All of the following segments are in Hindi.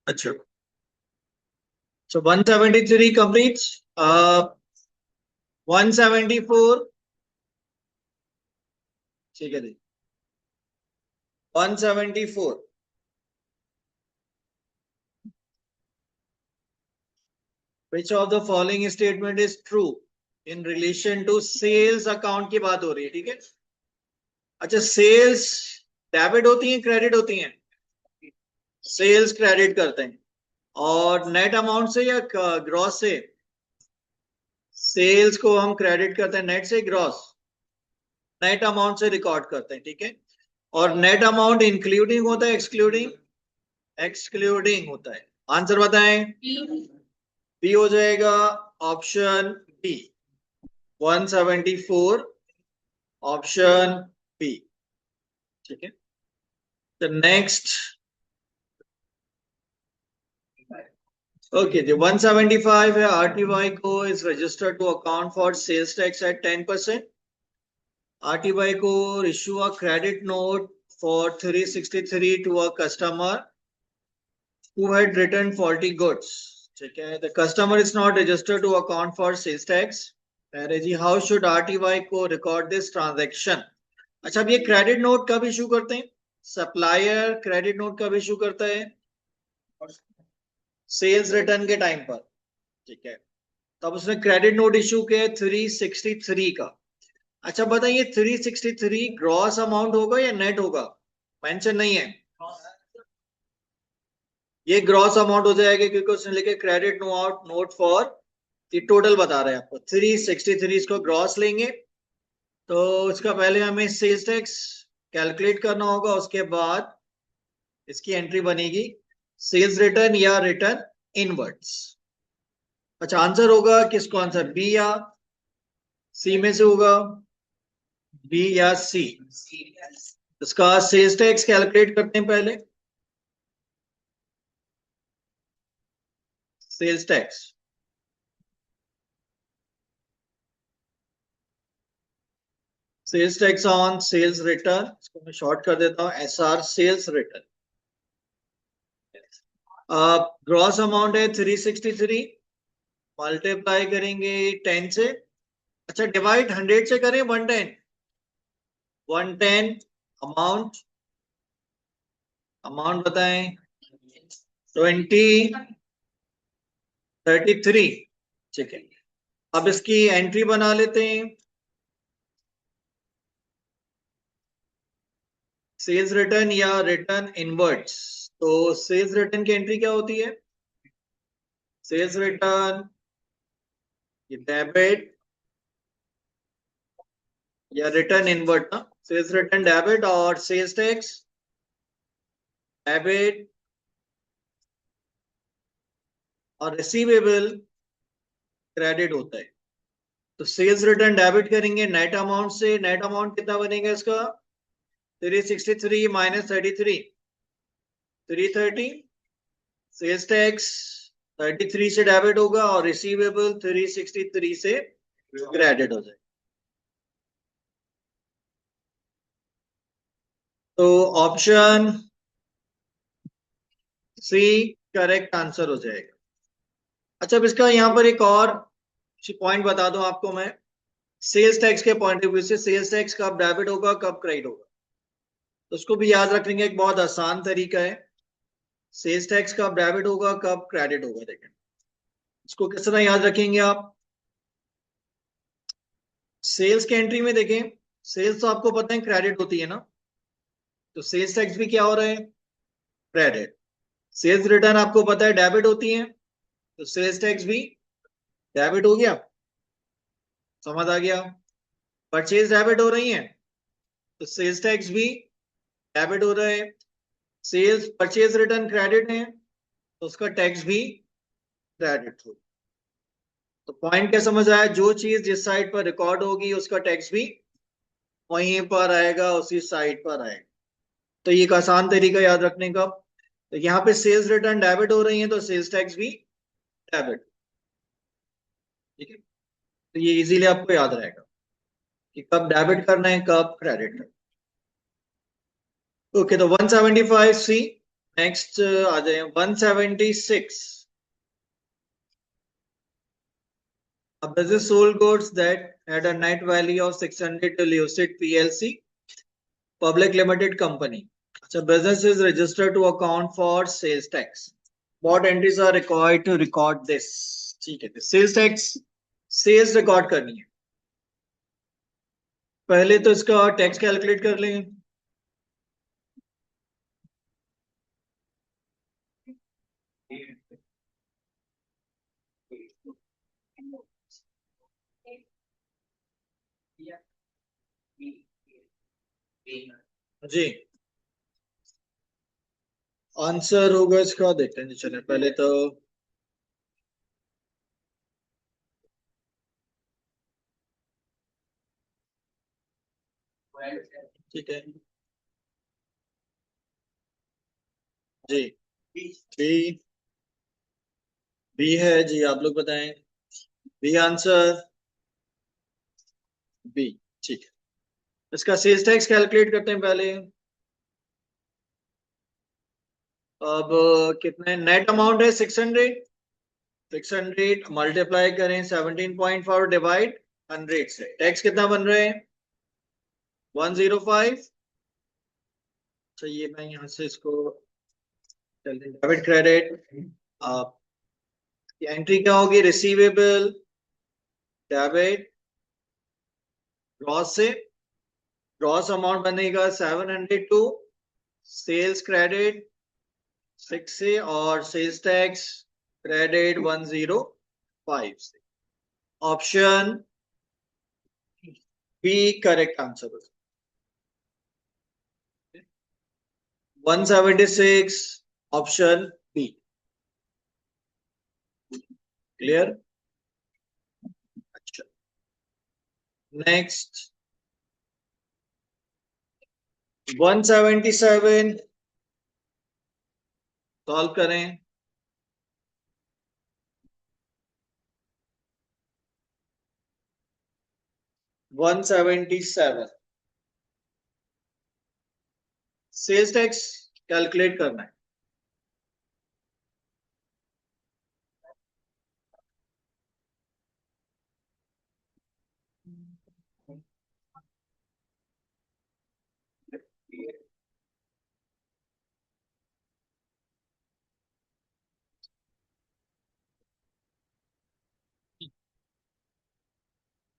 अच्छा, so 173 completes. 174, ठीक है जी। 174, which of the following statement is true in relation to sales account की बात हो रही है, ठीक है। अच्छा, सेल्स डेबिट होती हैं क्रेडिट होती हैं? सेल्स क्रेडिट करते हैं। और नेट अमाउंट से या ग्रॉस से? सेल्स को हम क्रेडिट करते हैं नेट से ग्रॉस? नेट अमाउंट से रिकॉर्ड करते हैं, ठीक है। और नेट अमाउंट इंक्लूडिंग होता है एक्सक्लूडिंग? एक्सक्लूडिंग होता है। आंसर बताएं। बी हो जाएगा ऑप्शन बी, 174 ऑप्शन बी, ठीक है। तो नेक्स्ट, ओके जी, 175 है। आरटीवाई को is registered to account for sales tax at 10%। RTY को issue a credit note for 363 to a customer who had written faulty goods, ठीक है। The customer is not registered to account for sales tax. Ji, how should RTY को record this transaction? अच्छा, अब ये क्रेडिट नोट कब इशू करते हैं? सप्लायर क्रेडिट नोट कब इशू करता है? सेल्स रिटर्न के टाइम पर, ठीक है। तब उसने क्रेडिट नोट इशू किया 363 का। अच्छा बताइए, 363 ग्रॉस अमाउंट होगा या नेट होगा? मेंशन नहीं है। ये ग्रॉस अमाउंट हो जाएगा क्योंकि उसने लिखे क्रेडिट नोट फॉर, ये टोटल बता रहे हैं आपको 363, इसको ग्रॉस लेंगे। तो इसका पहले हमें सेल्स टैक्स कैलकुलेट करना होगा, उसके बाद इसकी एंट्री बनेगी सेल्स रिटर्न या रिटर्न इनवर्ड्स। अच्छा, आंसर होगा किसको? आंसर बी या सी में से होगा? बी या सी? इसका सेल्स टैक्स कैलकुलेट करते हैं पहले। Sales tax, sales tax on sales return, इसको मैं शॉर्ट कर देता हूं SR, sales return. Gross amount है 363, मल्टीप्लाई करेंगे 10 से। अच्छा, डिवाइड 100 से करें 110? 110 अमाउंट, अमाउंट बताएं। 2033, ठीक है। अब इसकी एंट्री बना लेते हैं। सेल्स रिटर्न या रिटर्न इनवर्ड्स। तो सेल्स रिटर्न की एंट्री क्या होती है? सेल्स रिटर्न डेबिट या रिटर्न इनवर्ड ना? सेल्स रिटर्न डेबिट और सेल्स टैक्स डेबिट और रिसीवेबल क्रेडिट होता है। तो सेल्स रिटर्न डेबिट करेंगे नेट अमाउंट से। नेट अमाउंट कितना बनेगा इसका? 363 माइनस 33, 330। सेल्स टैक्स 33 से डेबिट होगा और रिसीवेबल 363 से क्रेडिट हो जाएगा। तो ऑप्शन सी करेक्ट आंसर हो जाएगा। अच्छा, अब इसका यहां पर एक और पॉइंट बता दूं आपको मैं, सेल्स टैक्स के पॉइंट ऑफ व्यू से। सेल्स टैक्स कब डेबिट होगा कब क्रेडिट होगा, तो उसको भी याद रखने का एक बहुत आसान तरीका है। सेल्स टैक्स कब डेबिट होगा कब क्रेडिट होगा, देखें इसको किस तरह याद रखेंगे आप। सेल्स की एंट्री में देखें, सेल्स तो आपको पता है क्रेडिट होती है ना, तो सेल्स टैक्स भी क्या हो रहा है? क्रेडिट। सेल्स रिटर्न आपको पता है डेबिट होती है, तो सेल्स टैक्स भी डेबिट हो गया। समझ आ गया? परचेज डेबिट हो रही है, तो सेल्स टैक्स भी डेबिट हो रहा है। सेल्स परचेज रिटर्न क्रेडिट है, तो उसका टैक्स भी क्रेडिट हो। तो पॉइंट क्या समझ आया? जो चीज जिस साइड पर रिकॉर्ड होगी उसका टैक्स भी वहीं पर आएगा, उसी साइड पर आएगा। तो ये एक आसान तरीका याद रखने का। तो यहाँ पे सेल्स रिटर्न डेबिट हो रही है, तो सेल्स टैक्स भी डेबिट, ठीक है। तो ये इजीली आपको याद रहेगा कि कब डेबिट करना है कब क्रेडिट करना है। ओके, तो 175 सी। नेक्स्ट आ जाए 176. A business sold goods that had a net value of 600 to Lucid PLC, Public Limited Company. So business is registered to account for sales tax. What entries are required to record this? ठीक है, सेल्स टैक्स सेल्स रिकॉर्ड करनी है. पहले तो इसका टैक्स कैलकुलेट कर लेंगे. जी आंसर होगा इसका, देखते हैं. चले पहले तो ठीक है जी. बी बी है जी, आप लोग बताएं. B answer B. ठीक है, इसका सेल्स टैक्स कैलकुलेट करते हैं पहले. अब कितने नेट अमाउंट है 600. 600 मल्टीप्लाई करें 17.4 डिवाइड 100 से. टैक्स कितना बन रहे हैं 105. चाहिए मैं यहाँ से इसको डेबिट क्रेडिट. आप एंट्री क्या होगी, रिसीवेबल डेबिट. ग्रॉस से ग्रॉस अमाउंट बनेगा 702. सेल्स क्रेडिट 6 से और सेल्स टैक्स क्रेडिट 105 से. Option B correct answer. 176 option B. Clear. अच्छा, नेक्स्ट 177 सॉल्व करें. वन 177 सेल्स टैक्स कैलकुलेट करना है.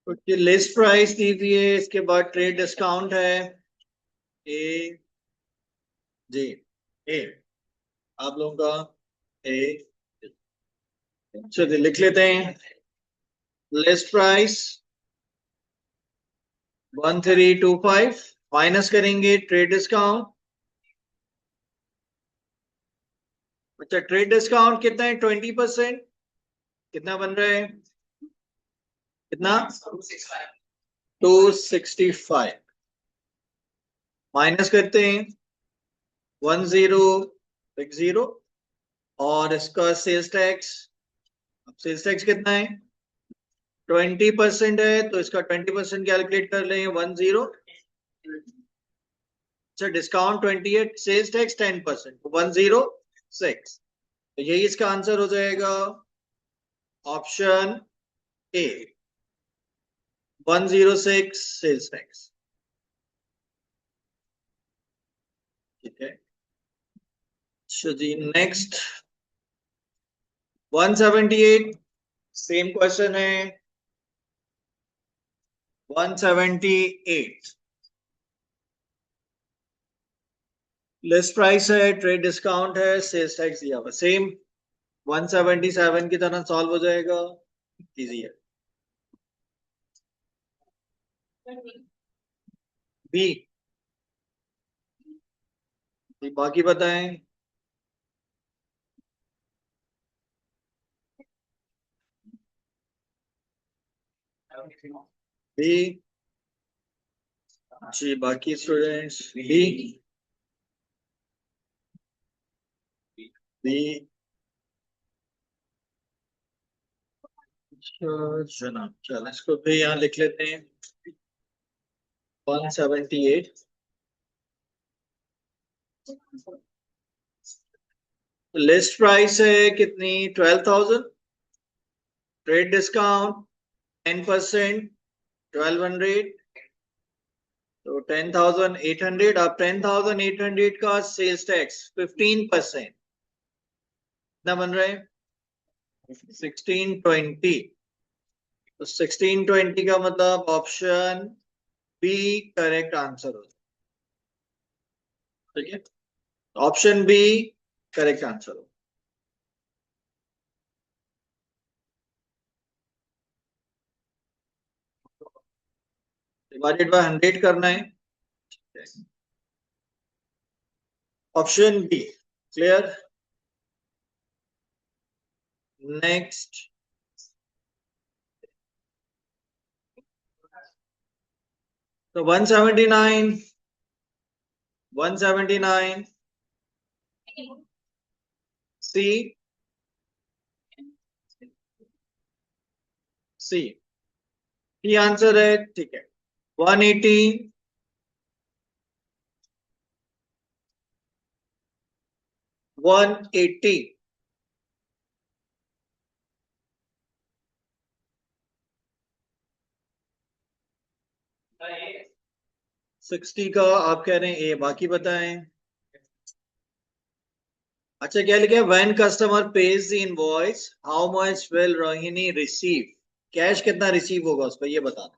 तो लिस्ट प्राइस दी हुई है, इसके बाद ट्रेड डिस्काउंट है ए जी. ए आप लोगों का ए. चलिए लिख लेते हैं. लिस्ट प्राइस 1325 माइनस करेंगे ट्रेड डिस्काउंट. अच्छा, ट्रेड डिस्काउंट कितना है 20%. कितना बन रहा है, कितना 265 माइनस करते हैं 1060. और इसका सेल्स टैक्स, अब सेल्स टैक्स कितना है 20% है, तो इसका 20% कैलकुलेट कर लें 10. अच्छा, डिस्काउंट 28, सेल्स टैक्स 10%, 106. तो यही इसका आंसर हो जाएगा ऑप्शन ए 106 सेल्स टैक्स. ठीक है. अच्छा जी, नेक्स्ट 178 सेम क्वेश्चन है. 178 लिस्ट प्राइस है, ट्रेड डिस्काउंट है, सेल्स टैक्स दिया हुआ सेम. 177 की तरह सॉल्व हो जाएगा. इजी है. बी. बाकी बताएं. बी जी, बाकी स्टूडेंट्स बी. बी जनाब, चलो इसको भी यहाँ लिख लेते हैं. 178 लिस्ट प्राइस है कितनी, 12,000। ट्रेड डिस्काउंट 10%, 1200, तो 10,800। अब 10,800 का सेल्स टैक्स 15%, कितना बन रहा है, 1620। तो 1620 का मतलब ऑप्शन बी करेक्ट आंसर हो, ठीक है, ऑप्शन बी करेक्ट आंसर हो। डिवाइडेड बाय 100 करना है, ऑप्शन बी क्लियर। नेक्स्ट, तो 179, 179 सी, सी ये आंसर है, ठीक है। 180, 180 60 का आप कह रहे हैं ए, बाकी बताएं। अच्छा क्या लिखा है, when customer page the invoice how much will Rohini receive, cash कितना रिसीव होगा उस पर ये बताना।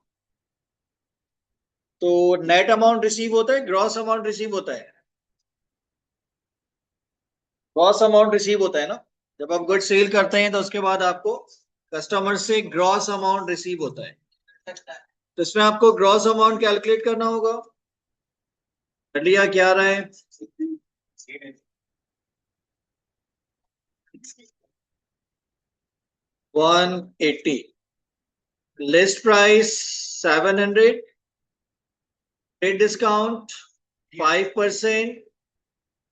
तो नेट अमाउंट रिसीव होता है, ग्रॉस अमाउंट रिसीव होता है, ग्रॉस अमाउंट रिसीव होता है ना। जब आप गुड सेल करते हैं तो उसके बाद आपको कस्टमर से ग्रॉस अमाउंट रिसीव होता है, तो इसमें आपको ग्रॉस अमाउंट कैलकुलेट करना होगा। कर लिया, क्या आ रहा है, 180, लिस्ट प्राइस 700, ट्रेड डिस्काउंट 5%,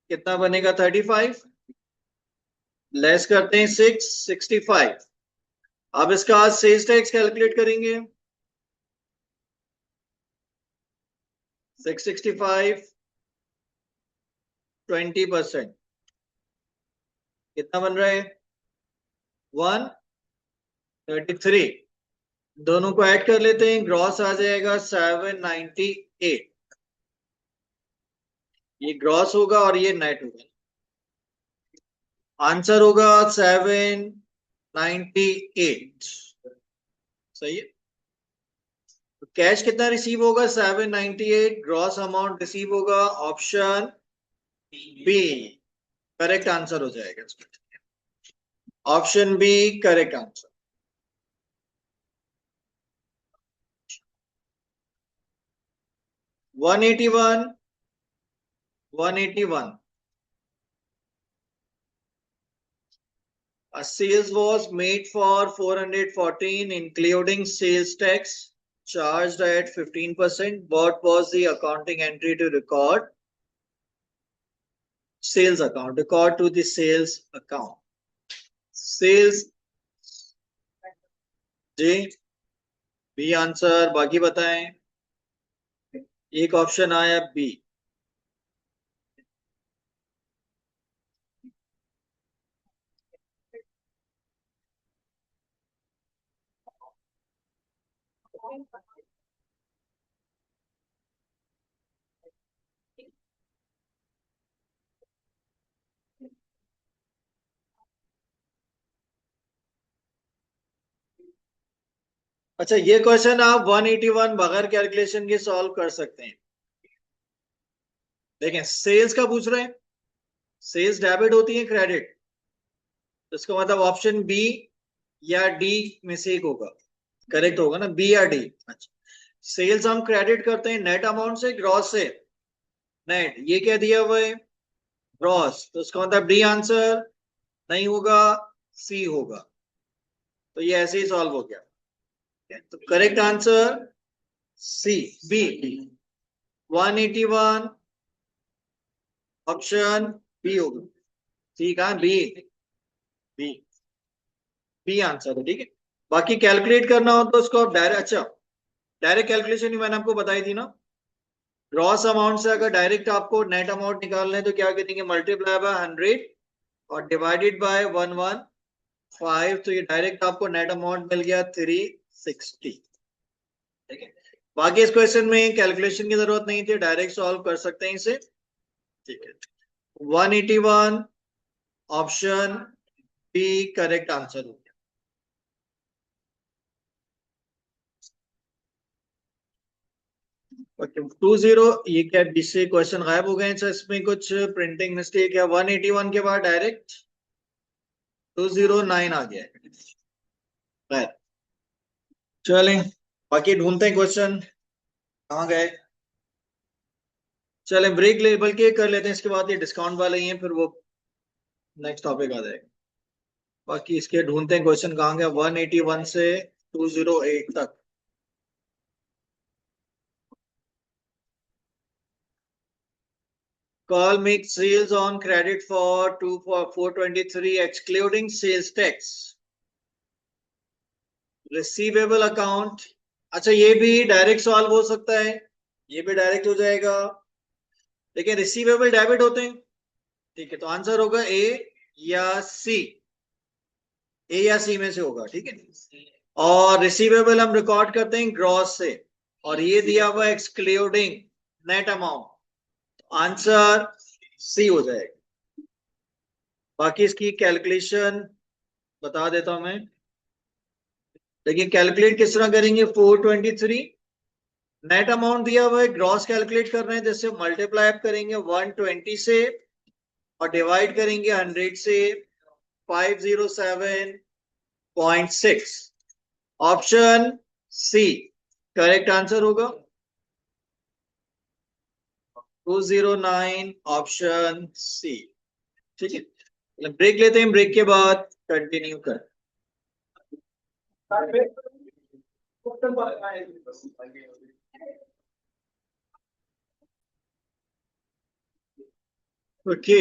कितना बनेगा, 35, लेस करते हैं 665। अब इसका सेल्स टैक्स कैलकुलेट करेंगे, 665 20%, कितना बन रहा है, 133। दोनों को ऐड कर लेते हैं, ग्रॉस आ जाएगा 798। ये ग्रॉस होगा और ये नेट होगा, आंसर होगा 798, सही है। तो कैश कितना रिसीव होगा, 798, ग्रॉस अमाउंट रिसीव होगा, ऑप्शन बी करेक्ट आंसर हो जाएगा, option B correct answer. 181, 181, a sales was made for 414 including sales tax charged at 15%. What was the accounting entry to record sales account, record to the sales account, sales, जी बी आंसर, बाकी बताएं। एक ऑप्शन आया बी, अच्छा ये क्वेश्चन आप 181 बगैर कैलकुलेशन के सॉल्व कर सकते हैं। देखें सेल्स का पूछ रहे हैं, सेल्स डेबिट होती है क्रेडिट, तो इसका मतलब ऑप्शन बी या डी में से एक होगा, करेक्ट होगा ना, बी या डी। अच्छा, सेल्स हम क्रेडिट करते हैं नेट अमाउंट से, ग्रॉस से, नेट ये क्या दिया हुआ है, ग्रॉस, तो इसका मतलब डी आंसर नहीं होगा, सी होगा। तो ये ऐसे ही सॉल्व हो गया, तो correct answer C, B, 181 option B होगा, ठीक है, बी, बी, बी आंसर है, ठीक है। बाकी कैलकुलेट करना हो तो उसको डायरेक्ट, अच्छा डायरेक्ट कैलकुलेशन ही मैंने आपको बताई थी ना, ग्रॉस अमाउंट से अगर डायरेक्ट आपको नेट अमाउंट निकालना है तो क्या करेंगे, मल्टीप्लाई बाय 100 और डिवाइडेड बाय 115, तो ये डायरेक्ट आपको नेट अमाउंट मिल गया 360। ठीक है, बाकी इस क्वेश्चन में कैलकुलेशन की जरूरत नहीं थी, डायरेक्ट सॉल्व कर सकते हैं इसे। ठीक है, 181 ऑप्शन बी करेक्ट आंसर हो गया। ओके, 20, ये क्या बीच से क्वेश्चन गायब हो गए? अच्छा, इसमें कुछ प्रिंटिंग मिस्टेक है। 181 के बाद डायरेक्ट 209 आ गया है। चलें, बाकी ढूंढते हैं क्वेश्चन कहाँ गए। चलें ब्रेक ले, बल्कि कर लेते हैं, इसके बाद ये डिस्काउंट वाले ही हैं, फिर वो नेक्स्ट टॉपिक आ जाएगा। बाकी इसके ढूंढते हैं क्वेश्चन कहाँ गया। 181 से 208 तक। Call makes sales on credit for 423 excluding sales tax. Receivable account, अच्छा ये भी डायरेक्ट सॉल्व हो सकता है, ये भी डायरेक्ट हो जाएगा, लेकिन रिसीवेबल डेबिट होते हैं। ठीक है, तो आंसर होगा ए या सी, ए या सी में से होगा। ठीक है, और रिसीवेबल हम रिकॉर्ड करते हैं ग्रॉस से, और ये दिया हुआ excluding net amount, answer C हो जाएगा। बाकी इसकी कैलकुलेशन बता देता हूं मैं। देखिए कैलकुलेट किस तरह करेंगे। 423 नेट अमाउंट दिया हुआ है, ग्रॉस कैलकुलेट कर रहे हैं, जैसे मल्टीप्लाई करेंगे 120 से और डिवाइड करेंगे 100 से, 507.6, ऑप्शन सी करेक्ट आंसर होगा। 209 ऑप्शन सी। ठीक है, ब्रेक लेते हैं, ब्रेक के बाद कंटिन्यू कर। ओके,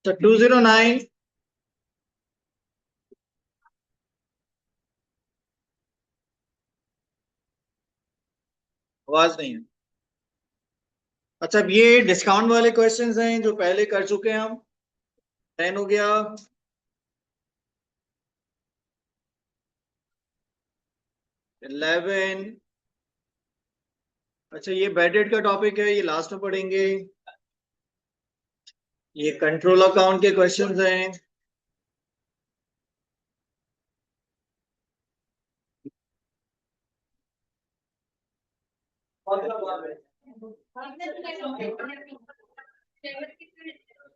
तो 209 आवाज नहीं है। अच्छा, अब ये डिस्काउंट वाले क्वेश्चंस हैं जो पहले कर चुके हैं हम। 10 हो गया, 11। अच्छा, ये बैडेड का टॉपिक है, ये लास्ट में पढ़ेंगे। ये कंट्रोल अकाउंट के क्वेश्चंस हैं।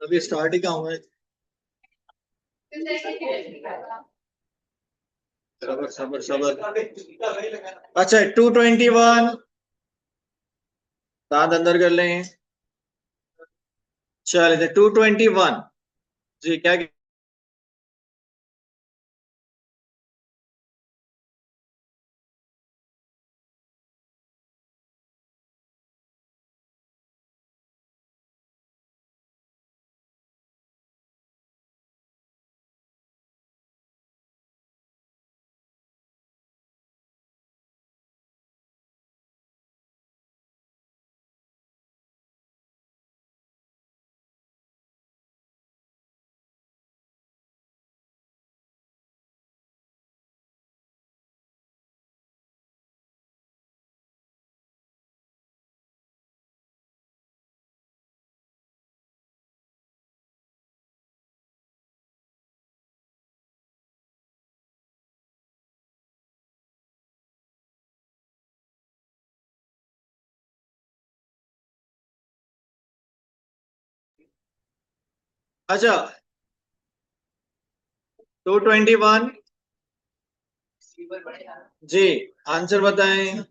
अभी स्टार्ट ही कहाँ हुआ है। सबर सबर सबर। अच्छा, 221 दांत अंदर कर लें। चलिए 221 जी क्या। अच्छा, 221 जी, आंसर बताएं।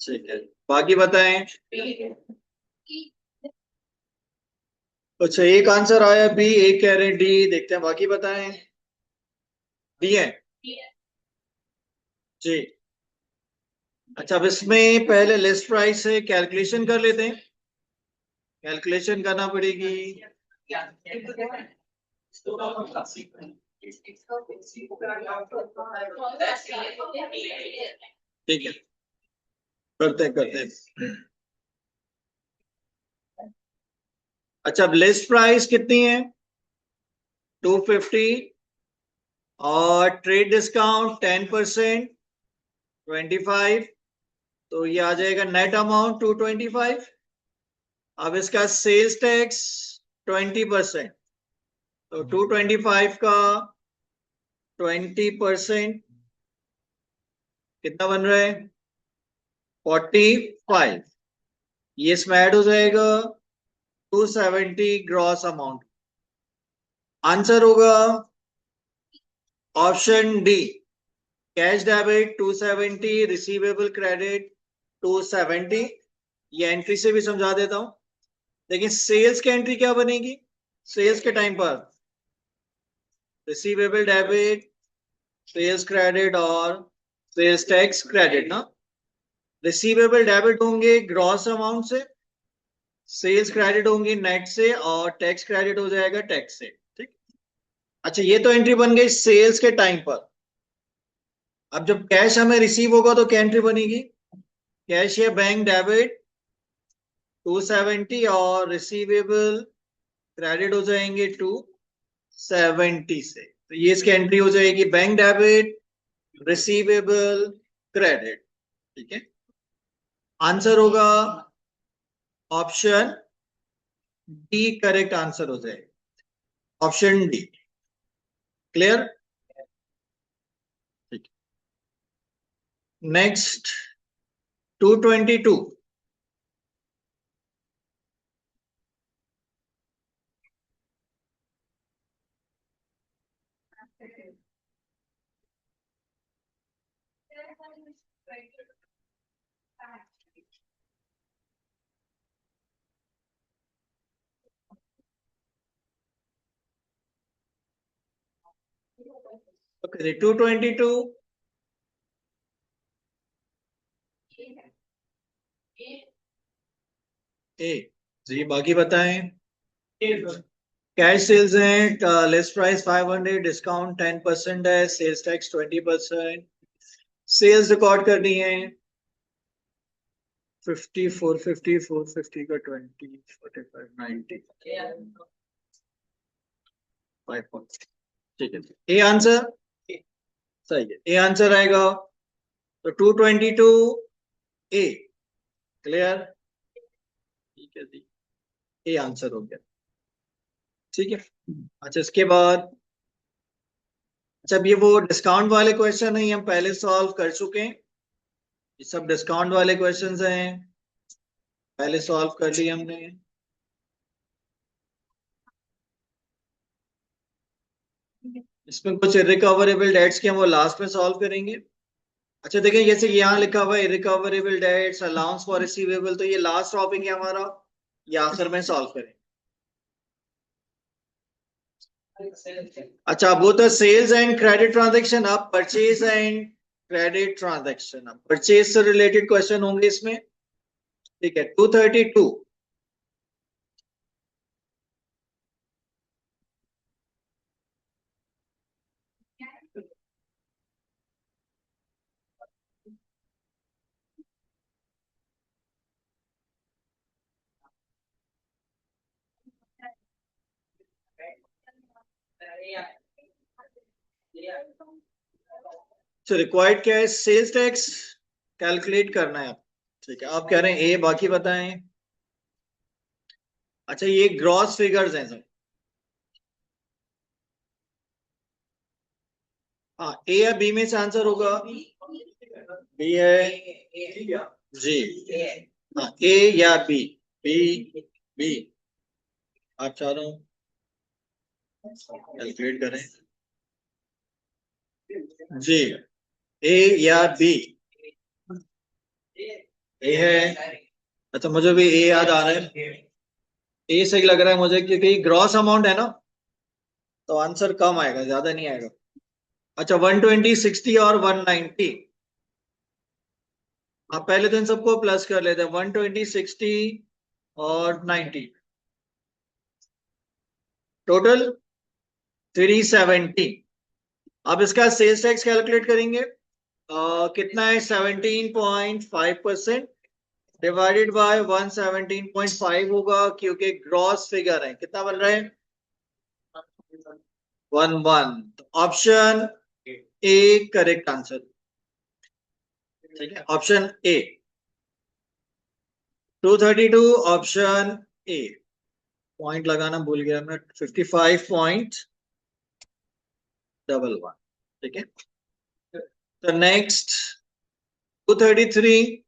ठीक है, बाकी बताएं। अच्छा, एक आंसर आया बी, एक कह रहे हैं डी, देखते हैं बाकी बताएं। डी है जी। अच्छा, अब इसमें पहले लिस्ट प्राइस से कैलकुलेशन कर लेते हैं। कैलकुलेशन करना पड़ेगी। ठीक है, करते हैं करते हैं। अच्छा, अब लिस्ट प्राइस कितनी है? 250 और ट्रेड डिस्काउंट 10%, 25, तो ये आ जाएगा नेट अमाउंट 225। अब इसका सेल्स टैक्स 20%, तो 225 का 20% कितना बन रहा है? 45। ये इसमें ऐड हो जाएगा 270 ग्रॉस अमाउंट। आंसर होगा option D, cash debit 270, receivable credit 270। ये एंट्री से भी समझा देता हूं। लेकिन सेल्स की एंट्री क्या बनेगी? सेल्स के टाइम पर रिसीवेबल डेबिट, सेल्स क्रेडिट और सेल्स टैक्स क्रेडिट ना। रिसीवेबल डेबिट होंगे ग्रॉस अमाउंट से, सेल्स क्रेडिट होंगी नेट से, और टैक्स क्रेडिट हो जाएगा टैक्स से। ठीक। अच्छा, ये तो एंट्री बन गई सेल्स के टाइम पर। अब जब कैश हमें रिसीव होगा तो क्या एंट्री बनेगी? कैश या बैंक डेबिट 270 और रिसीवेबल क्रेडिट हो जाएंगे 270 से। तो ये इसकी एंट्री हो जाएगी बैंक डेबिट, रिसीवेबल, क्रेडिट। ठीक है, आंसर होगा ऑप्शन डी, करेक्ट आंसर हो जाएगा ऑप्शन डी। क्लियर? ठीक। नेक्स्ट 222। ओके, 222 ए जी, बाकी बताएं। कैश सेल्स है, लिस्ट प्राइस 500, डिस्काउंट 10% है, सेल्स टैक्स 20%, सेल्स रिकॉर्ड करनी है 50, 450, 450 का 20, 45, 90, 5। ठीक है, ए आंसर सही है, ए आंसर आएगा। तो 222 ए। क्लियर? ठीक है जी, ए आंसर हो गया। ठीक है। अच्छा, इसके बाद, अच्छा अब ये वो डिस्काउंट वाले क्वेश्चन है, हम पहले सॉल्व कर चुके हैं। ये सब डिस्काउंट वाले क्वेश्चंस हैं, पहले सॉल्व कर लिए हमने। इसमें कुछ इरिकवरेबल डेट्स के हम वो लास्ट में सॉल्व करेंगे। अच्छा देखिए, जैसे यहाँ लिखा हुआ है irrecoverable debts, allowance for receivable, तो ये लास्ट टॉपिक है हमारा, ये आखिर में सॉल्व करेंगे। अच्छा, वो तो सेल्स एंड क्रेडिट ट्रांजेक्शन, अब परचेज एंड क्रेडिट ट्रांजेक्शन, अब परचेज से रिलेटेड क्वेश्चन होंगे इसमें। ठीक है, 232। तो रिक्वायर्ड क्या है? सेल्स टैक्स कैलकुलेट करना है आप। ठीक है, आप कह रहे हैं ए, बाकी बताएं। अच्छा, ये ग्रॉस फिगर्स हैं सर। हाँ, ए या बी में से आंसर होगा? बी है जी। हाँ, ए या बी? B, B. आप चारों कैलकुलेट करें जी, ए या बी? ए है। अच्छा, मुझे भी ए याद आ रहा है, ए सही लग रहा है मुझे, क्योंकि ग्रॉस अमाउंट है ना, तो आंसर कम आएगा, ज्यादा नहीं आएगा। अच्छा, 120, 60 और 190। आप पहले तो इन सबको प्लस कर लेते हैं, 120, 60 और 90, टोटल 370। अब इसका सेल्स टैक्स कैलकुलेट करेंगे। कितना है? 17.5%। डिवाइडेड बाय 117.5 होगा, क्योंकि ग्रॉस फिगर है। कितना बन रहा है? 1 तो ऑप्शन ए करेक्ट आंसर। ठीक है, option A 232, option A. Point लगाना भूल गया मैं, 55.11। ठीक है, तो नेक्स्ट 233।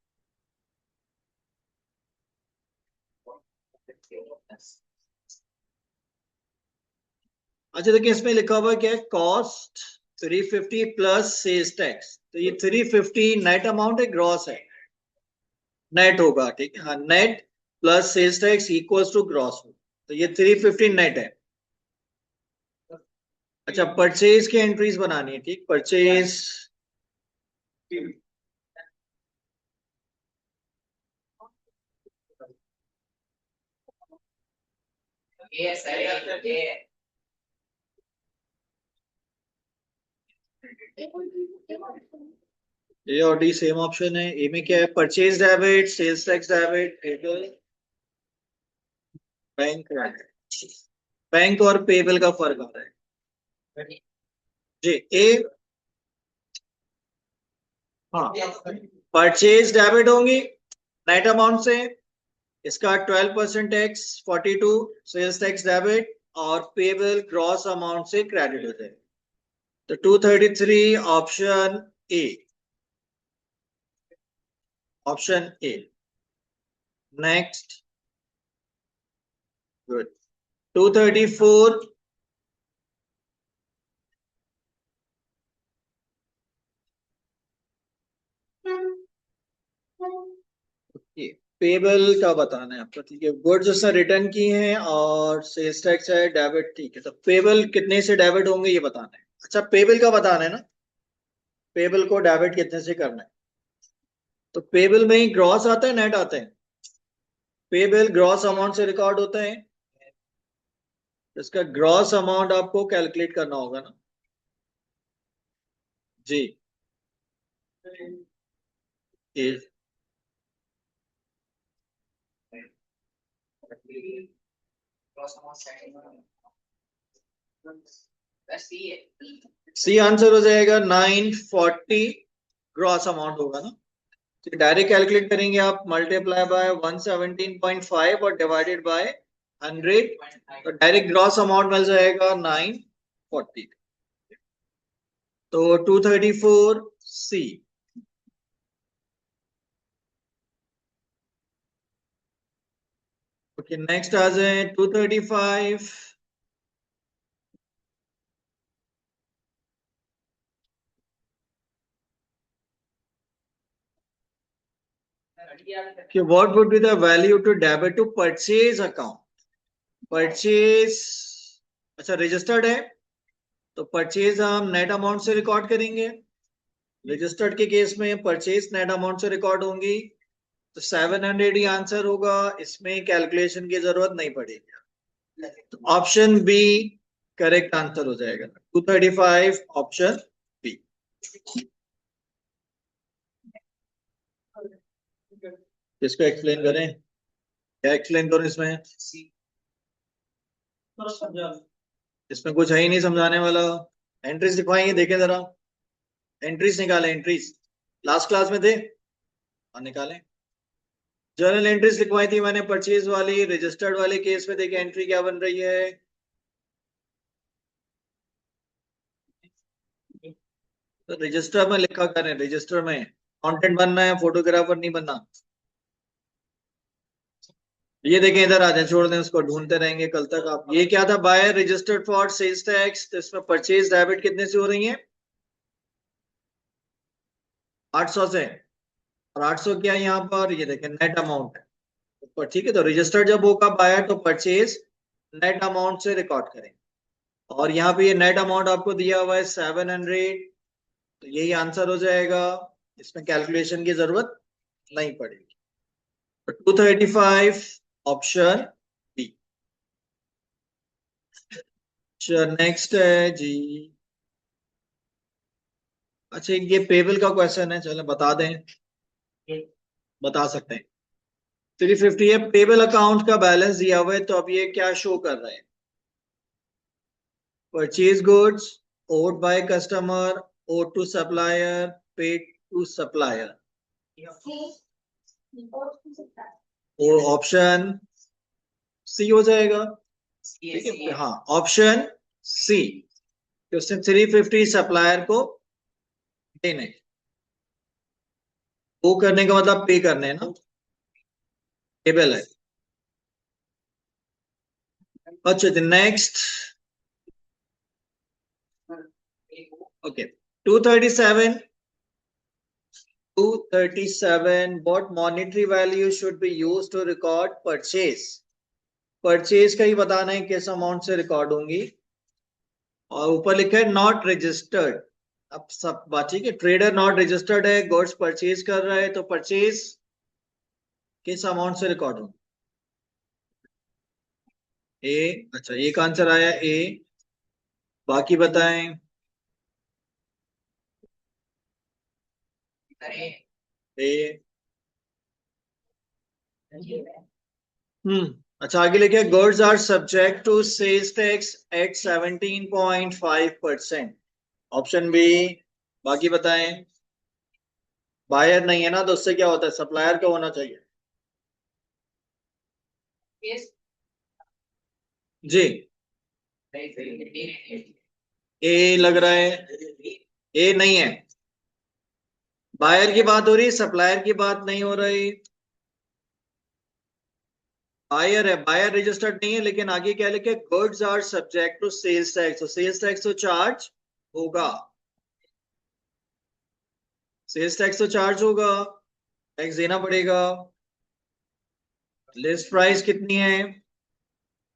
अच्छा देखिए, इसमें लिखा हुआ क्या है? Cost 350 plus sales tax. तो ये 350 नेट अमाउंट है, ग्रॉस है? नेट होगा। ठीक है, हाँ, net plus sales tax equals to gross हो। तो ये 350 नेट है। अच्छा, परचेज की एंट्रीज बनानी है। ठीक, परचेज ए और डी सेम ऑप्शन है। ए में क्या है? Purchase debit, sales tax debit, payable, bank credit. Bank और पेबल का फर्क आ रहा है जी। ए, हाँ, परचेज डेबिट होंगी नेट अमाउंट से, इसका 12% टैक्स 42 सेल्स टैक्स डेबिट, और पेबल ग्रॉस अमाउंट से क्रेडिट हो जाएगा। तो 233 option A, option A. Next, good. 234, payable का बताना है आपको। ठीक है, गुड्स उसने रिटर्न की हैं और सेल्स टैक्स है डेबिट। ठीक है, तो पेबल कितने से डेबिट होंगे ये बताना है। अच्छा, पेबल का बताना है ना, पेबल को डेबिट कितने से करना है। तो पेबल में ही ग्रॉस आता है, नेट आता है? पेबल ग्रॉस अमाउंट से रिकॉर्ड होता है, इसका ग्रॉस अमाउंट आपको कैलकुलेट करना होगा ना जी। ये सी आंसर हो जाएगा। 940 ग्रॉस अमाउंट होगा ना। तो डायरेक्ट कैलकुलेट करेंगे आप, मल्टीप्लाई बाय 117.5 और डिवाइडेड बाय 100, तो डायरेक्ट ग्रॉस अमाउंट मिल जाएगा 940। तो 234 सी। ओके, नेक्स्ट आ जाए 235। कि what would be the value to debit to purchase account? Purchase, अच्छा रजिस्टर्ड है, तो परचेज हम नेट अमाउंट से रिकॉर्ड करेंगे। रजिस्टर्ड के केस में परचेज नेट अमाउंट से रिकॉर्ड होंगी, तो 700 ही आंसर होगा। इसमें कैलकुलेशन की जरूरत नहीं पड़ेगी। तो ऑप्शन बी करेक्ट आंसर हो जाएगा। 235 ऑप्शन बी। किसको एक्सप्लेन करें? क्या एक्सप्लेन करूं इसमें? इसमें कुछ है ही नहीं समझाने वाला। एंट्रीज दिखवाएंगे, देखें जरा। एंट्रीज निकालें, एंट्रीज लास्ट क्लास में थे और निकालें। जर्नल एंट्रीज लिखवाई थी मैंने, परचेज वाली। रजिस्टर्ड वाले केस में देखिए एंट्री क्या बन रही है। तो रजिस्टर में लिखा करें, रजिस्टर में कंटेंट बनना है, फोटोग्राफर नहीं बनना। ये देखें, इधर आ जाए, छोड़ दें उसको, ढूंढते रहेंगे कल तक आप। ये क्या था? By registered for sales tax, तो इसमें परचेज डेबिट कितने से हो रही है? 800 से। और 800 क्या है यहाँ पर? ये देखें नेट अमाउंट है ऊपर। ठीक है, तो रजिस्टर्ड जब होगा बायर, तो परचेज नेट अमाउंट से रिकॉर्ड करें। और यहाँ पे ये नेट अमाउंट आपको दिया हुआ है 700, तो यही आंसर हो जाएगा। इसमें कैलकुलेशन की जरूरत नहीं पड़ेगी। तो 235 ऑप्शन बी। नेक्स्ट है जी। अच्छा, ये पेबल का क्वेश्चन है, चलो बता दें। बता सकते हैं। 350 है, पेबल अकाउंट का बैलेंस दिया हुआ है, तो अब ये क्या शो कर रहा है? Purchase goods, owed by customer, owed to supplier, paid to supplier. और ऑप्शन सी हो जाएगा। ठीक है, हाँ ऑप्शन सी। तो उसने 350 सप्लायर को देने, वो करने का मतलब पे करने है ना, पेबल है। अच्छा, next. Okay, 237, 237, what monetary value should be used to record purchase? Purchase का ही बताना है किस अमाउंट से रिकॉर्ड होंगी, और ऊपर लिखा है नॉट रजिस्टर्ड। अब सब बात ठीक है, ट्रेडर नॉट रजिस्टर्ड है, गुड्स परचेज कर रहा है, तो परचेज किस अमाउंट से रिकॉर्ड होंगी? ए, अच्छा एक आंसर आया ए, बाकी बताएं। ए, अच्छा आगे लिखे goods are subject to sales tax at 17.5%। Option B, बाकी बताएं। बायर नहीं है ना, तो उससे क्या होता है, सप्लायर का होना चाहिए। जी, ए लग रहा है, ए नहीं है। बायर की बात हो रही है, सप्लायर की बात नहीं हो रही। बायर है, बायर रजिस्टर्ड नहीं है, लेकिन आगे क्या लिखे, goods are subject to sales tax, तो सेल्स टैक्स तो चार्ज होगा, सेल्स टैक्स तो चार्ज होगा, टैक्स देना पड़ेगा। लिस्ट प्राइस कितनी है?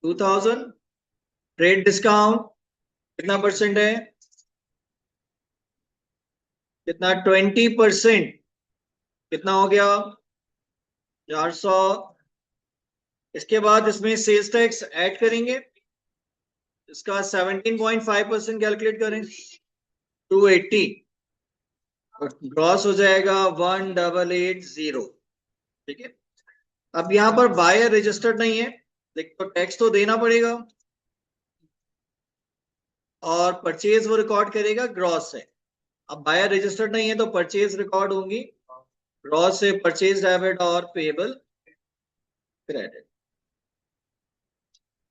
2000। ट्रेड डिस्काउंट कितना परसेंट है? कितना? 20%। कितना हो गया? 400। इसके बाद इसमें सेल्स टैक्स ऐड करेंगे, इसका 17.5% कैलकुलेट करें, 280। ग्रॉस हो जाएगा 1880। ठीक है, अब यहां पर बायर रजिस्टर्ड नहीं है, लेकिन तो टैक्स तो देना पड़ेगा, और परचेज वो रिकॉर्ड करेगा ग्रॉस से। अब बायर रजिस्टर्ड नहीं है, तो परचेज रिकॉर्ड होंगी ग्रॉस से, परचेज डेबिट और पेबल क्रेडिट,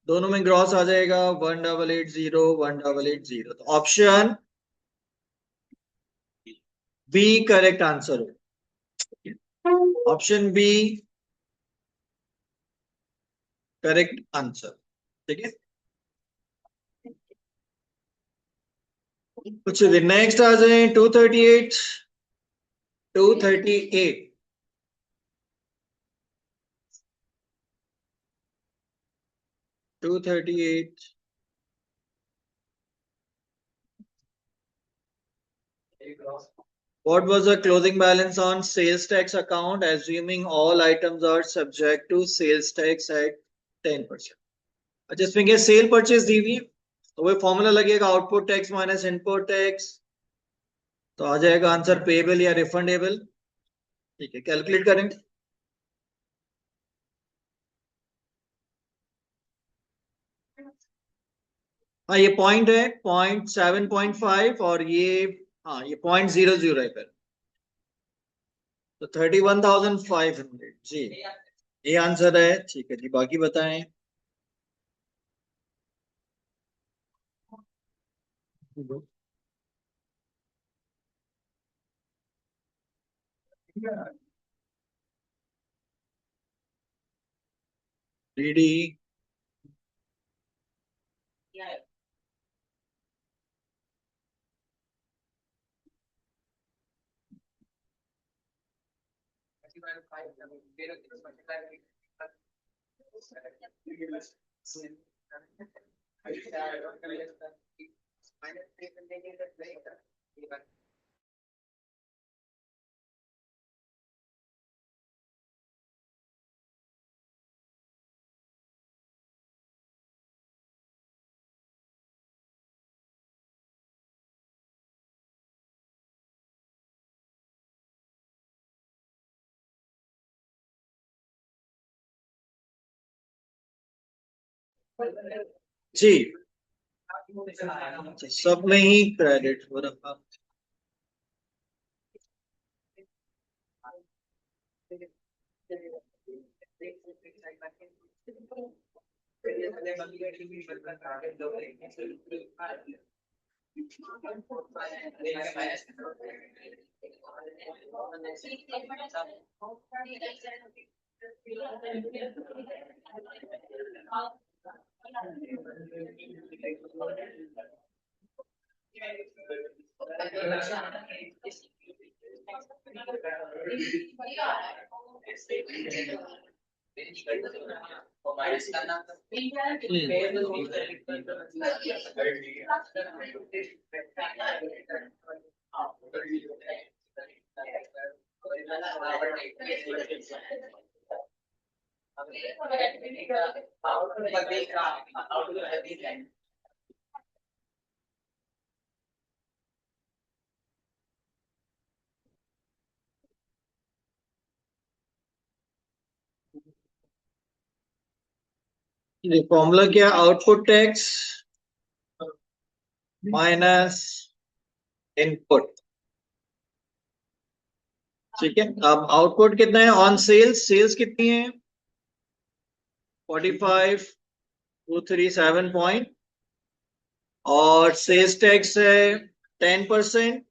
दोनों में ग्रॉस आ जाएगा 1880, 1880। तो ऑप्शन बी करेक्ट आंसर हो, ऑप्शन बी करेक्ट आंसर। ठीक है, कुछ नेक्स्ट आ जाए, 238, 238, 238। What was the closing balance on sales tax account, assuming all items are subject to sales tax at 10%? अच्छा, इसमें क्या सेल परचेज दी हुई है, तो वही फॉर्मूला लगेगा, output tax minus input tax, तो आ जाएगा आंसर पेबल या रिफंडेबल। ठीक है, कैलकुलेट करें। हाँ ये पॉइंट है, 0.7.5, और ये, हाँ ये 0.00 है फिर, तो 31,500 जी, ये आंसर है। ठीक है जी, बाकी बताएं। डीडी, जी, सब में ही क्रेडिट हो रहा। फॉर्मूला क्या, आउटपुट टैक्स माइनस इनपुट। ठीक है, अब आउटपुट कितना है ऑन सेल्स, सेल्स कितनी है 45,237 पॉइंट, और सेल्स टैक्स है 10%,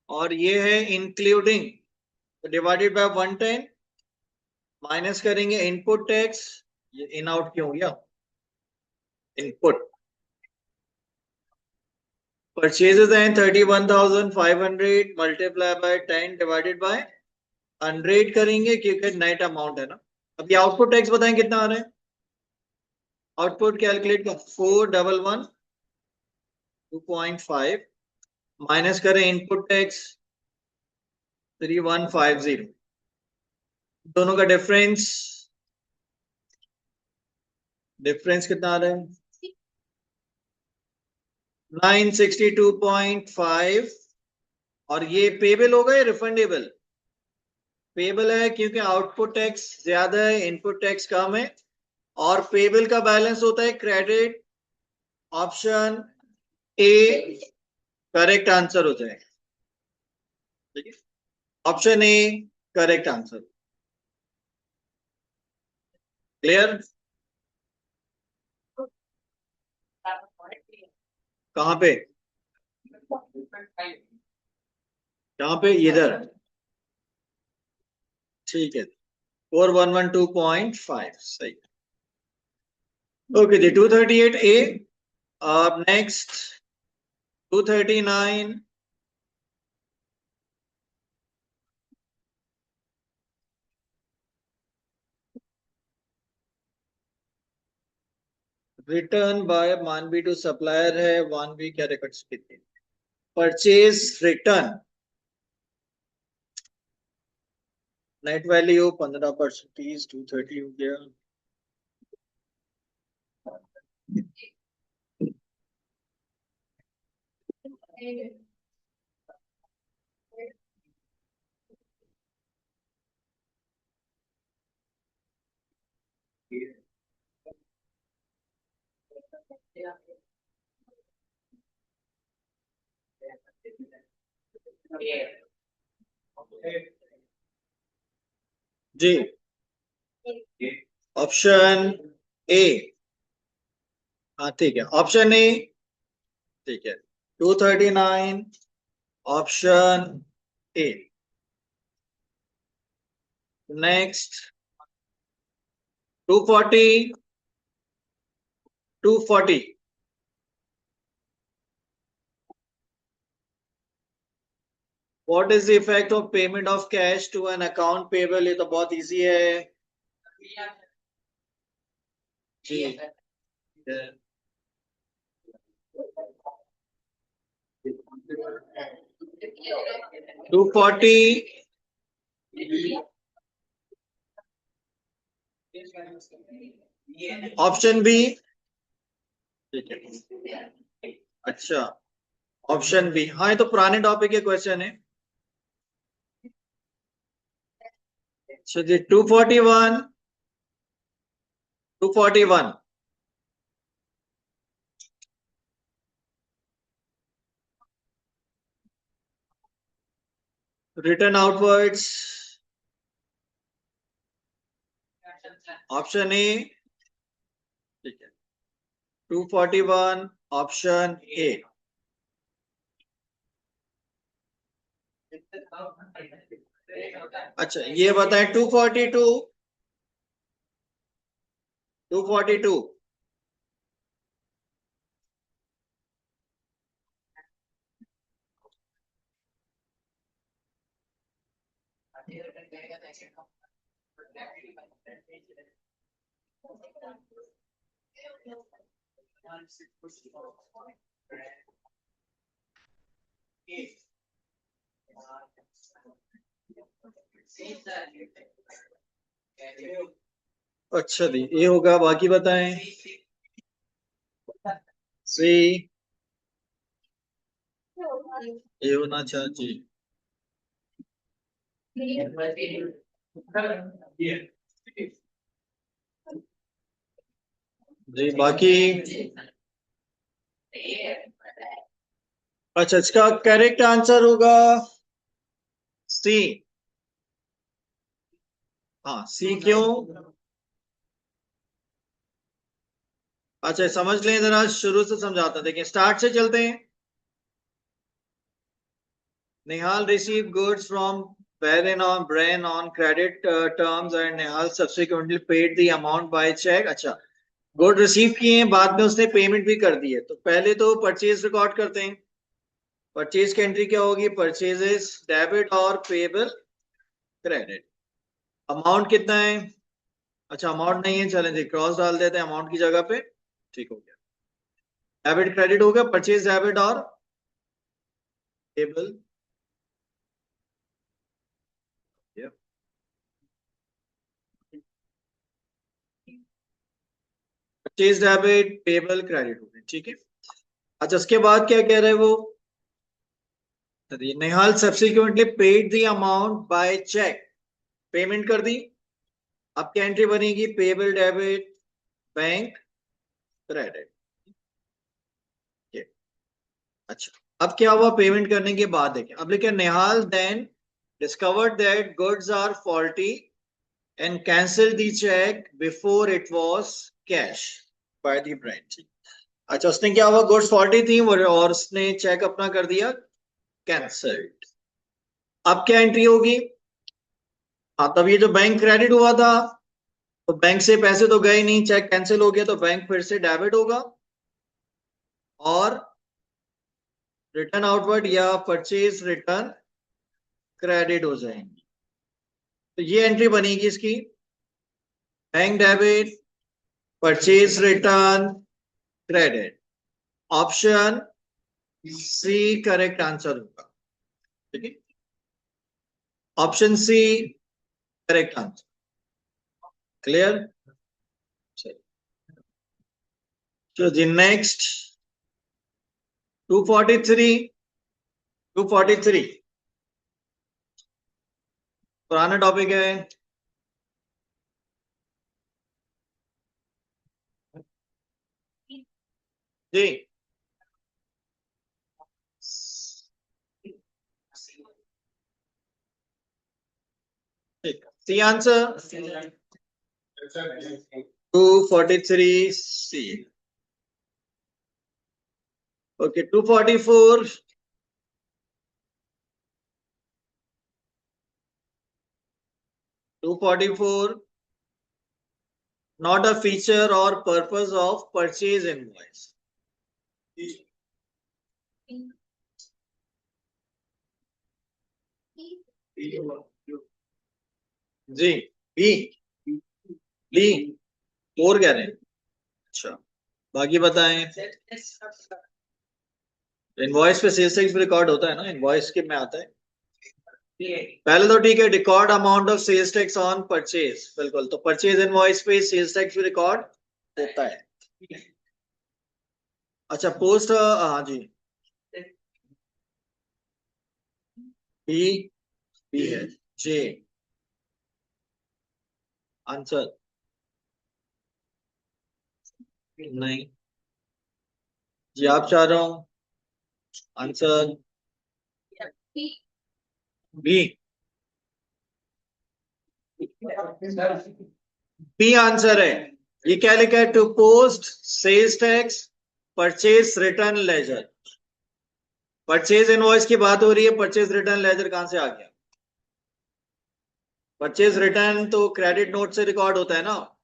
और ये है इंक्लूडिंग डिवाइडेड बाय 110, माइनस करेंगे इनपुट टैक्स, ये इन आउट क्यों हो गया, इनपुट परचेजेस हैं 31,500 मल्टीप्लाई बाय 10 डिवाइडेड बाय 100 करेंगे क्योंकि नेट अमाउंट है ना। अभी आउटपुट टैक्स बताएं कितना आ रहा है, आउटपुट कैलकुलेट कर 411.2.5 माइनस करें इनपुट टैक्स 3150, दोनों का डिफरेंस कितना आ रहा है 962.5, और ये पेबल होगा या रिफंडेबल, पेबल है क्योंकि आउटपुट टैक्स ज्यादा है इनपुट टैक्स कम है, और पेबल का बैलेंस होता है credit, option A correct answer हो जाएगा। ठीक है, option A correct answer. Clear, कहां पे, कहां पे, इधर, ठीक है 4112.5 सही। ओके जी, 238A। अब नेक्स्ट 239, रिटर्न बाय मानवी टू सप्लायर है, मानवी क्या रिकॉर्ड्स कितने, परचेज रिटर्न नेट वैल्यू 15%, 230 हो गया। जी, ऑप्शन ए, हाँ ठीक है, ऑप्शन ए ठीक है, 239 option A. Next 240, 240 what is the effect of payment of cash to an account payable, ये तो बहुत इजी है जी। 240 ऑप्शन बी, ठीक है, अच्छा ऑप्शन बी, हाँ ये तो पुराने टॉपिक के क्वेश्चन है। अच्छा जी, 241, 241 रिटर्न आउटवर्ड्स, ऑप्शन ए, ठीक है, 241 ऑप्शन ए। अच्छा ये बताएं 242, 242 अच्छा दी ये होगा, बाकी बताएं। सी, ये होना चाहिए जी। बाकी अच्छा, इसका करेक्ट आंसर होगा सी। हाँ सी, क्यों? अच्छा समझ लें जरा, शुरू से समझाता, देखिए स्टार्ट से चलते हैं। Nihal received goods from Brain on credit terms and Nihal subsequently paid the amount by check। अच्छा, गुड रिसीव किए हैं, बाद में उसने पेमेंट भी कर दी है, तो पहले तो परचेज रिकॉर्ड करते हैं। परचेज की एंट्री क्या होगी? परचेजेस डेबिट और पेबल क्रेडिट। अमाउंट कितना है? अच्छा अमाउंट नहीं है, चलें जी क्रॉस डाल देते हैं अमाउंट की जगह पे, ठीक हो गया। डेबिट क्रेडिट हो गया, परचेज डेबिट और payable, purchase debit payable credit हो गए, ठीक है। अच्छा उसके बाद क्या कह रहे हैं वो? Nehal subsequently paid the amount by cheque, payment कर दी। अब क्या एंट्री बनेगी? Payable debit bank credit. अच्छा अब क्या हुआ पेमेंट करने के बाद? देखें अब लिखे, Nehal then discovered that goods are faulty and cancel the cheque before it was cash by the branch. अच्छा उसने क्या हुआ, गुड्स फॉल्टी थी और उसने चेक अपना कर दिया कैंसल्ड। अब क्या एंट्री होगी? हाँ तब ये जो बैंक क्रेडिट हुआ था, तो बैंक से पैसे तो गए नहीं, चेक कैंसिल हो गया, तो बैंक फिर से डेबिट होगा और रिटर्न आउटवर्ड या परचेज रिटर्न क्रेडिट हो जाएंगे। तो ये एंट्री बनेगी इसकी, bank debit purchase return credit. Option C correct answer होगा, ठीक है। Option C correct answer, clear. तो जी नेक्स्ट 243, 243 पुराना टॉपिक है जी। ठीक, C answer 243 C. Okay 244, 244 not a feature or purpose of purchase invoice। जी बी, बी फोर कह रहे हैं। अच्छा बाकी बताएं। इनवॉइस पे सेल्स टैक्स रिकॉर्ड होता है ना, इनवॉइस के में आता है। पहले तो ठीक है, record amount of sales tax on purchase, बिल्कुल, तो परचेज इनवॉइस पे सेल्स टैक्स भी रिकॉर्ड होता है। अच्छा पोस्ट, हाँ जी, बी, बी है। जे आंसर नहीं, जी आप चाह रहा हूं आंसर बी, बी आंसर है। ये क्या लिखा है? To post sales tax purchase return ledger. Purchase invoice की बात हो रही है, परचेज रिटर्न लेजर कहां से आ गया? परचेज रिटर्न तो क्रेडिट नोट से रिकॉर्ड होता है ना।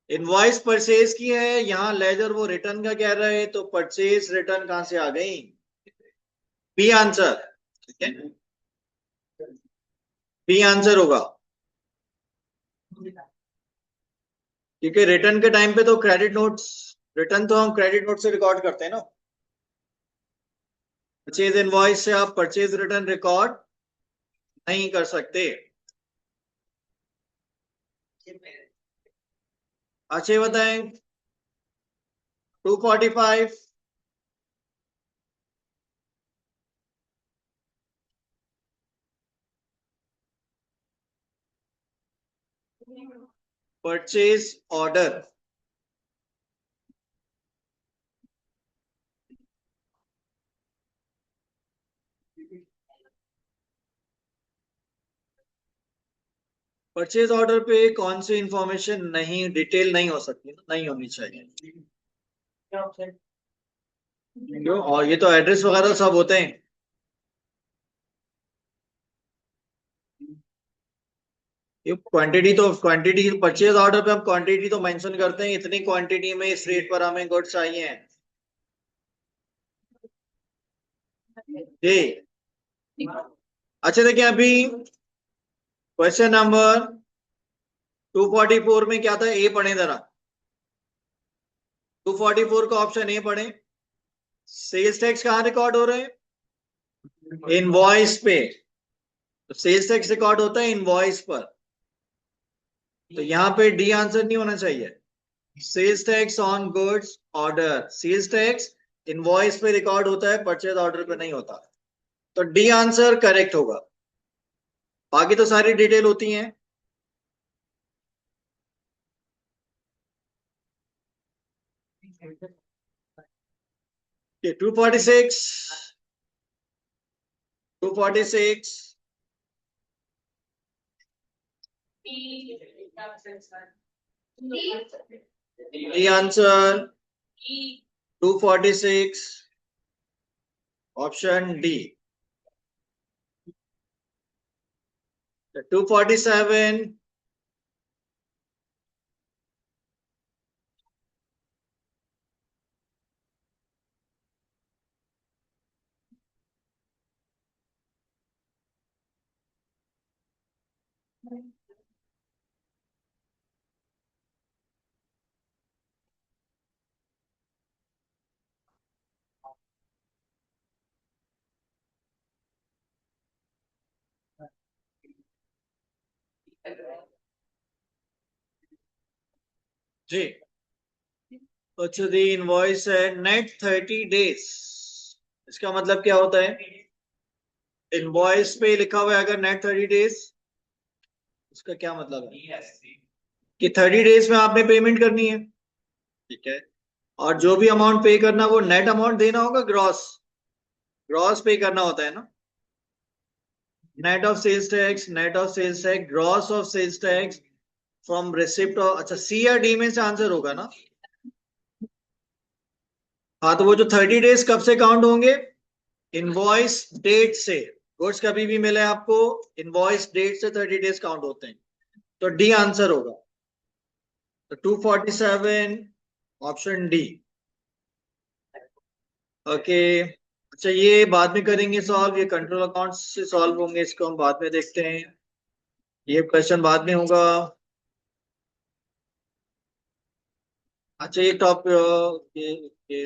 इनवॉइस परचेज की है, यहां लेजर वो रिटर्न का कह रहे हैं, तो परचेज रिटर्न कहां से आ गई? B answer. ठीक है, बी आंसर होगा, क्योंकि रिटर्न के टाइम पे तो क्रेडिट नोट्स, रिटर्न तो हम क्रेडिट नोट से रिकॉर्ड करते हैं ना। परचेज इनवॉइस से आप परचेज रिटर्न रिकॉर्ड नहीं कर सकते। अच्छे बताएं। 245। परचेज ऑर्डर, परचेज ऑर्डर पे कौन सी इंफॉर्मेशन नहीं, डिटेल नहीं हो सकती, नहीं होनी चाहिए। क्यों? और ये तो एड्रेस वगैरह सब होते हैं। ये क्वांटिटी परचेज ऑर्डर पे हम क्वांटिटी तो मेंशन करते हैं, इतनी क्वांटिटी में इस रेट पर हमें गुड्स चाहिए हैं जी। अच्छा देखिए, अभी क्वेश्चन नंबर 244 में क्या था, ए पढ़े जरा। 244 का ऑप्शन ए पढ़े। सेल्स टैक्स कहाँ रिकॉर्ड हो रहे हैं? इनवॉइस पे। तो सेल्स टैक्स रिकॉर्ड होता है इनवॉइस पर, तो यहाँ पे डी आंसर नहीं होना चाहिए। Sales tax on goods order, sales tax invoice पे रिकॉर्ड होता है, परचेज ऑर्डर पे नहीं होता। तो डी आंसर करेक्ट होगा, बाकी तो सारी डिटेल होती हैं। ये 246, 246 डी आंसर 246 ऑप्शन डी। 247 जी। अच्छा दी इनवॉइस है नेट 30 डेज, इसका मतलब क्या होता है? इनवॉइस पे लिखा हुआ है अगर नेट 30 डेज, उसका क्या मतलब है? कि 30 डेज में आपने पेमेंट करनी है। ठीक है, और जो भी अमाउंट पे करना वो नेट अमाउंट देना होगा, ग्रॉस, ग्रॉस पे करना होता है ना। Net of sales tax, net of sales tax, gross of sales tax from receipt of, अच्छा सी या डी में से आंसर होगा ना। हाँ, तो वो जो 30 डेज कब से काउंट होंगे? इनवॉइस डेट से। गुड्स कभी भी मिले आपको, इनवॉइस डेट से 30 डेज काउंट होते हैं, तो डी आंसर होगा। तो 247 ऑप्शन डी। ओके। अच्छा ये बाद में करेंगे सॉल्व, ये कंट्रोल अकाउंट से सॉल्व होंगे, इसको हम बाद में देखते हैं, ये क्वेश्चन बाद में होगा। अच्छा ये टॉप ये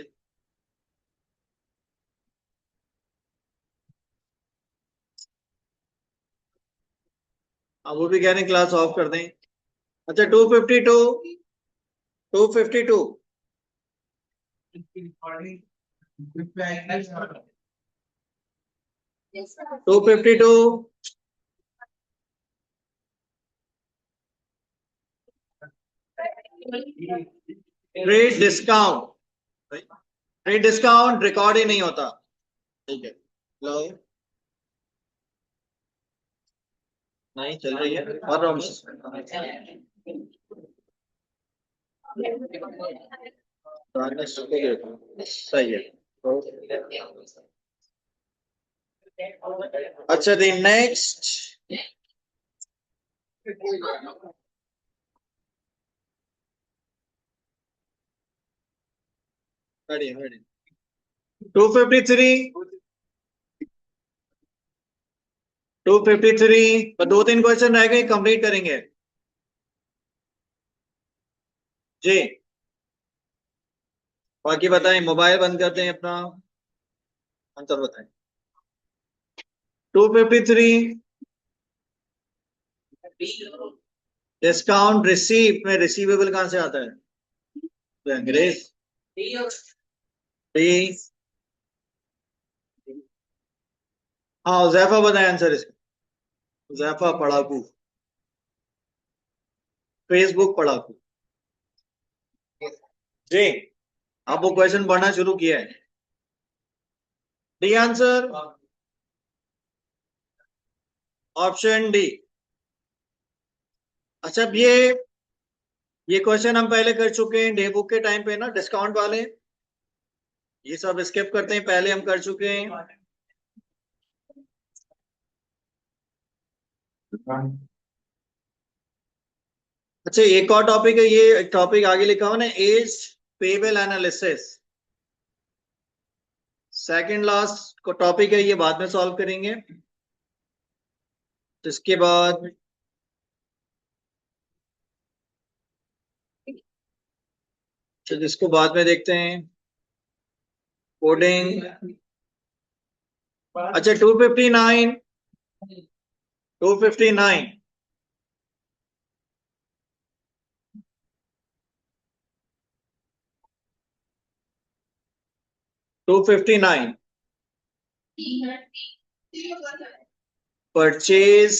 वो भी कह रहे हैं क्लास ऑफ कर दें। अच्छा 252, 252 trade discount, trade discount record ही नहीं होता। ठीक है, लो नहीं चल रही है और सही है। अच्छा दी नेक्स्ट। रेडी रेडी 253 253 पर दो तीन क्वेश्चन रह गए कंप्लीट करेंगे जी। बाकी बताएं मोबाइल बंद करते हैं अपना आंसर बताएं 253 डिस्काउंट रिसीव में रिसीवेबल कहां से आता है तो अंग्रेज डी। हाँ उजैफा बताएं आंसर इसका उजैफा पढ़ाकू फेसबुक पढ़ाकू जी। आप वो क्वेश्चन पढ़ना शुरू किया है डी आंसर ऑप्शन डी। अच्छा अब ये क्वेश्चन हम पहले कर चुके हैं डे बुक के टाइम पे ना डिस्काउंट वाले ये सब स्किप करते हैं पहले हम कर चुके हैं। अच्छा एक और टॉपिक है ये टॉपिक आगे लिखा हुआ ना as payable analysis second last को टॉपिक है ये बाद में सॉल्व करेंगे तो इसके बाद चलिए इसको बाद में देखते हैं कोडिंग। अच्छा 259 259 259 purchase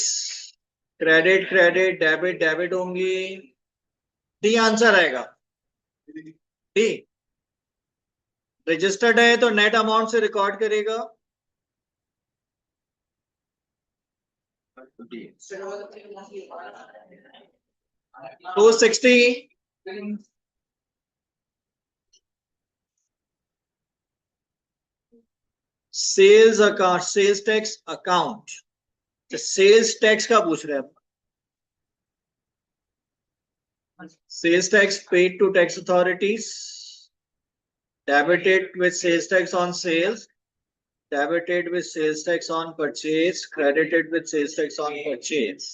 credit credit debit debit होंगी डी आंसर आएगा डी। रजिस्टर्ड है तो नेट अमाउंट से रिकॉर्ड करेगा 260 sales account sales tax account sales tax का पूछ रहे हैं sales tax paid to tax authorities debited with sales tax on sales debited with sales tax on purchase credited with sales tax on purchase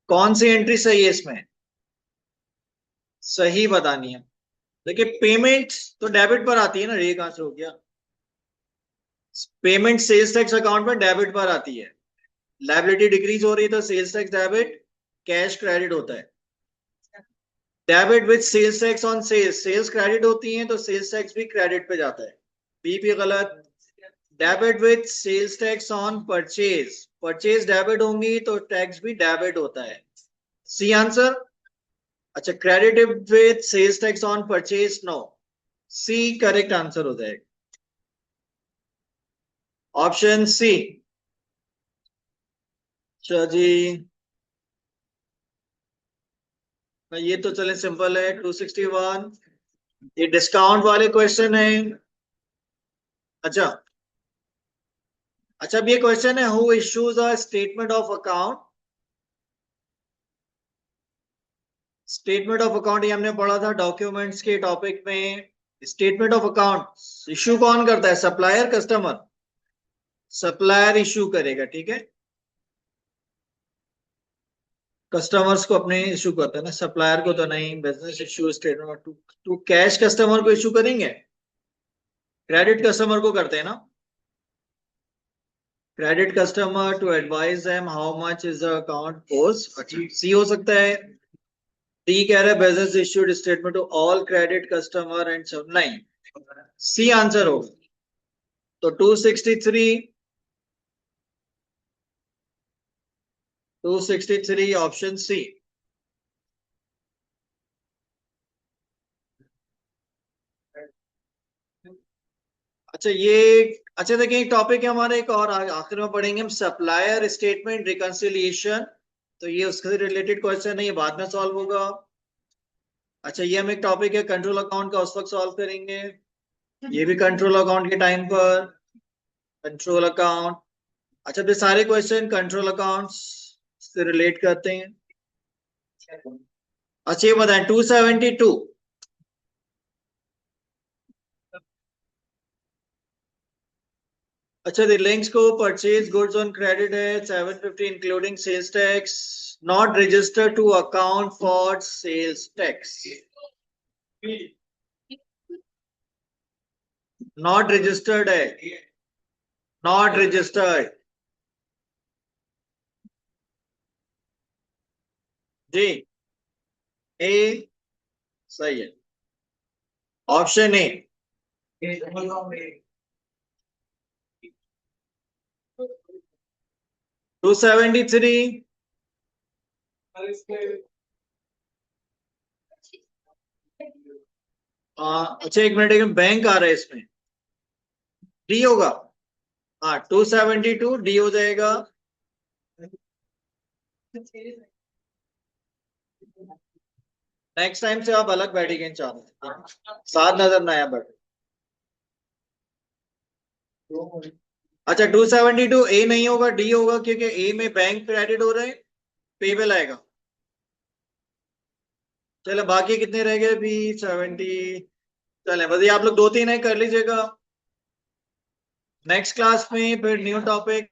कौन सी एंट्री सही है इसमें सही बतानी है। देखिए पेमेंट तो डेबिट पर आती है ना ये कहां से हो गया पेमेंट सेल्स टैक्स अकाउंट में डेबिट पर आती है लायबिलिटी डिक्रीज हो रही है तो sales tax debit cash credit होता है debit with sales tax on sales sales credit होती हैं तो सेल्स टैक्स भी क्रेडिट पे जाता है बी भी गलत debit with sales tax on purchase purchase debit होंगी तो टैक्स भी डेबिट होता है सी आंसर। अच्छा credit with sales tax on purchase no C correct answer हो जाएगा ऑप्शन सी। अच्छा जी ये तो चले सिंपल है 261 ये डिस्काउंट वाले क्वेश्चन है। अच्छा अच्छा अब ये क्वेश्चन है who issues a statement of account statement of account ये हमने पढ़ा था डॉक्यूमेंट्स के टॉपिक में स्टेटमेंट ऑफ अकाउंट इश्यू कौन करता है सप्लायर कस्टमर सप्लायर इश्यू करेगा ठीक है कस्टमर्स को अपने इश्यू करते हैं ना सप्लायर को तो नहीं business issue statement to cash customer को इश्यू करेंगे क्रेडिट कस्टमर को करते हैं ना credit customer to advise them how much is the account post C हो सकता है डी कह रहा है business issued statement to all credit customer and सब नहीं सी आंसर होगा तो 263 ऑप्शन सी। अच्छा ये अच्छा देखिए एक टॉपिक है हमारा एक और आखिर में पढ़ेंगे हम सप्लायर स्टेटमेंट रिकंसिलिएशन तो ये उससे रिलेटेड क्वेश्चन है, ये बाद में सॉल्व होगा। अच्छा, ये हम एक टॉपिक है कंट्रोल अकाउंट का, उस वक्त सॉल्व करेंगे। ये भी कंट्रोल अकाउंट के टाइम पर, कंट्रोल अकाउंट। अच्छा, फिर सारे क्वेश्चन कंट्रोल अकाउंट्स से रिलेट करते हैं। अच्छा, ये बताएं 272। अच्छा, द लिंक्स को परचेज गुड्स ऑन क्रेडिट है 750 including sales tax, not registered to account for sales tax. Not registered है, नॉट रजिस्टर्ड। जी, ए सही है, ऑप्शन ए। 273। अच्छा, एक मिनट, एक बैंक आ रहा है इसमें, डी होगा। हाँ, 272 डी हो जाएगा। नेक्स्ट टाइम से आप अलग बैठेंगे इन चारों, साथ नजर ना आया बैठे। अच्छा, 272 ए नहीं होगा, डी होगा, क्योंकि ए में बैंक क्रेडिट हो रहे हैं, पेबल आएगा। चलो, बाकी कितने रह गए बी 70। चले, बस ये आप लोग दो तीन है कर लीजिएगा। नेक्स्ट क्लास में फिर न्यू टॉपिक।